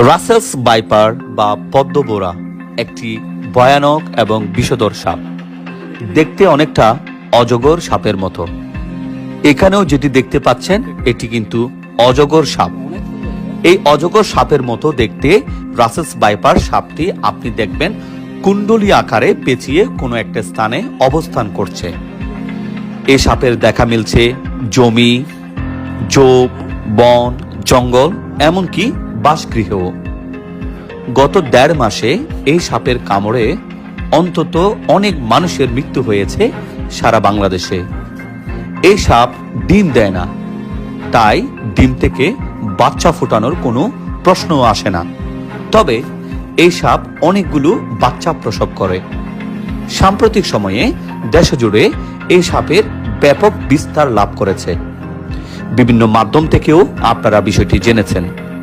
Russell's viper বা পদ্মবোরা একটি ভয়ানক এবং বিষধর সাপ। দেখতে অনেকটা অজগর সাপের মতো। এখানেও যেটি দেখতে পাচ্ছেন এটি কিন্তু অজগর সাপ। এই অজগর সাপের মতো দেখতে রাসেলস ভাইপার সাপটি আপনি দেখবেন কুণ্ডলী আকারে পেঁচিয়ে কোনো একটা স্থানে অবস্থান করছে। এ সাপের দেখা মিলছে জমি, ঝোপ, বন, জঙ্গল, এমনকি বাসগৃহেও। গত ১.৫ মাসে এই সাপের কামড়ে অন্তত অনেক মানুষের মৃত্যু হয়েছে সারা বাংলাদেশে। এই সাপ ডিম দেয় না, তাই ডিম থেকে বাচ্চা ফোটানোর কোনো প্রশ্নও আসে না। তবে এই সাপ অনেকগুলো বাচ্চা প্রসব করে। সাম্প্রতিক সময়ে দেশজুড়ে এই সাপের ব্যাপক বিস্তার লাভ করেছে। বিভিন্ন মাধ্যম থেকেও আপনারা বিষয়টি জেনেছেন।